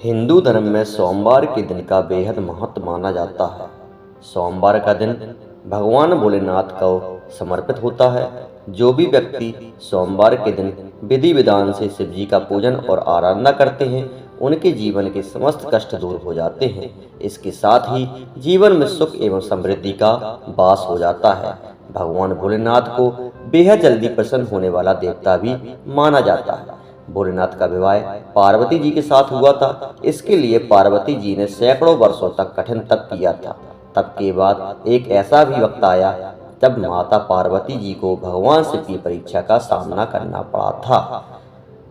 हिंदू धर्म में सोमवार के दिन का बेहद महत्व माना जाता है। सोमवार का दिन भगवान भोलेनाथ को समर्पित होता है। जो भी व्यक्ति सोमवार के दिन विधि विधान से शिव जी का पूजन और आराधना करते हैं, उनके जीवन के समस्त कष्ट दूर हो जाते हैं। इसके साथ ही जीवन में सुख एवं समृद्धि का वास हो जाता है। भगवान भोलेनाथ को बेहद जल्दी प्रसन्न होने वाला देवता भी माना जाता है। भोलेनाथ का विवाह पार्वती जी के साथ हुआ था। इसके लिए पार्वती जी ने सैकड़ों वर्षों तक कठिन तप किया था। तप के बाद एक ऐसा भी वक्त आया जब माता पार्वती जी को भगवान शिव की परीक्षा का सामना करना पड़ा था।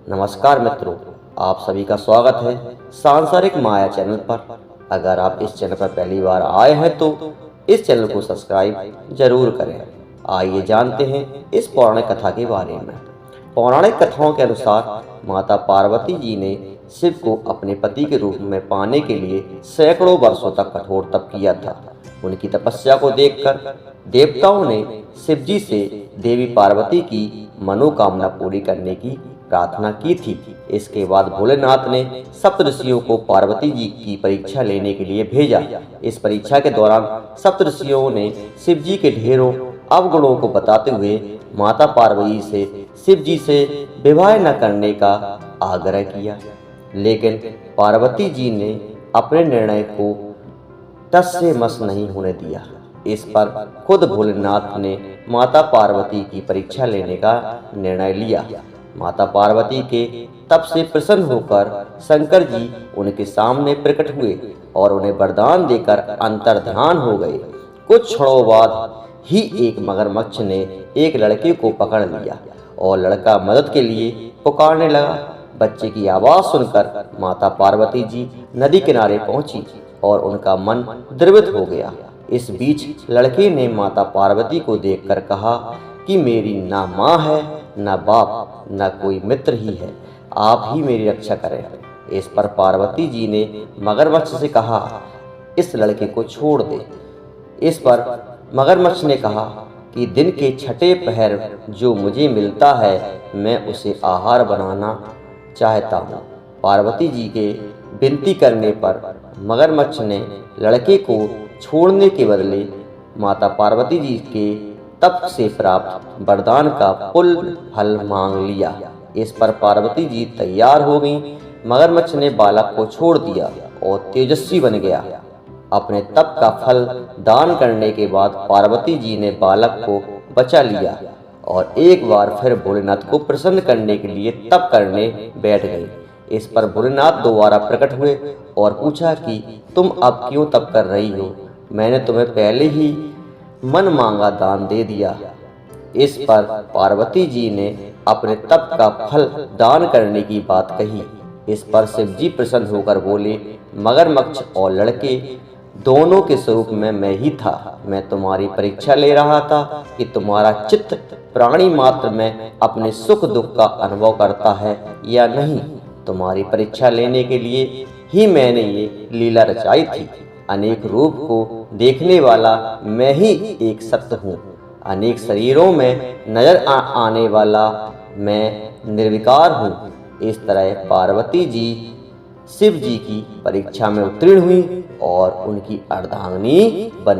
नमस्कार मित्रों, आप सभी का स्वागत है सांसारिक माया चैनल पर। अगर आप इस चैनल पर पहली बार आए हैं तो इस चैनल को सब्सक्राइब जरूर करें। आइए जानते हैं इस पौराणिक कथा के बारे में। पौराणिक कथाओं के अनुसार माता पार्वती जी ने शिव को अपने पति के रूप में पाने के लिए सैकड़ों वर्षों तक कठोर तप किया था। उनकी तपस्या को देखकर देवताओं ने शिव जी से देवी पार्वती की मनोकामना पूरी करने की प्रार्थना की थी। इसके बाद भोलेनाथ ने सप्तऋषियों को पार्वती जी की परीक्षा लेने के लिए भेजा। इस परीक्षा के दौरान सप्तऋषियों ने शिव जी के ढेरों अवगुणों को बताते हुए माता पार्वती से शिव जी से विवाह न करने का आग्रह किया, लेकिन पार्वती जी ने अपने निर्णय को टस से मस नहीं होने दिया। इस पर खुद भोलेनाथ ने माता पार्वती की परीक्षा लेने का निर्णय लिया। माता पार्वती के तप से प्रसन्न होकर शंकर जी उनके सामने प्रकट हुए और उन्हें वरदान देकर अंतर्ध्यान हो गए। कुछ क्षणों बाद ही एक मगरमच्छ ने एक लड़के को पकड़ लिया और लड़का मदद के लिए पुकारने लगा। बच्चे की आवाज सुनकर माता पार्वती जी नदी किनारे पहुंची और उनका मन द्रवित हो गया। इस बीच लड़के ने माता पार्वती को देखकर कहा कि मेरी ना माँ है, ना बाप, ना कोई मित्र ही है, आप ही मेरी रक्षा करें। इस पर पार्वती जी ने मगरमच्छ से कहा, इस लड़के को छोड़ दे। इस पर मगरमच्छ ने कहा कि दिन के छठे पहर जो मुझे मिलता है मैं उसे आहार बनाना चाहता हूँ। पार्वती जी के विनती करने पर मगरमच्छ ने लड़के को छोड़ने के बदले माता पार्वती जी के तप से प्राप्त वरदान का पुल फल मांग लिया। इस पर पार्वती जी तैयार हो गईं। मगरमच्छ ने बालक को छोड़ दिया और तेजस्वी बन गया। अपने तप का फल दान करने के बाद पार्वती जी ने बालक को बचा लिया और एक बार फिर भोलेनाथ को प्रसन्न करने के लिए तप करने बैठ गए। इस पर भोलेनाथ दोबारा प्रकट हुए और पूछा कि तुम अब क्यों तप कर रही हो? मैंने तुम्हें पहले ही मन मांगा दान दे दिया। इस पर पार्वती जी ने अपने तप का फल दान करने की बात कही। इस पर शिव जी प्रसन्न होकर बोले, मगरमच्छ और लड़के दोनों के स्वरूप में मैं ही था। मैं तुम्हारी परीक्षा ले रहा था कि तुम्हारा चित्त प्राणी मात्र में अपने सुख दुख का अनुभव करता है या नहीं। तुम्हारी परीक्षा लेने के लिए ही मैंने ये लीला रचाई थी। अनेक रूप को देखने वाला मैं ही एक सत्य हूँ। अनेक शरीरों में नजर आने वाला मैं निर्विकार हूँ। इस तरह पार्वती जी शिव जी की परीक्षा में उत्तीर्ण हुई और उनकी अर्धांगिनी बन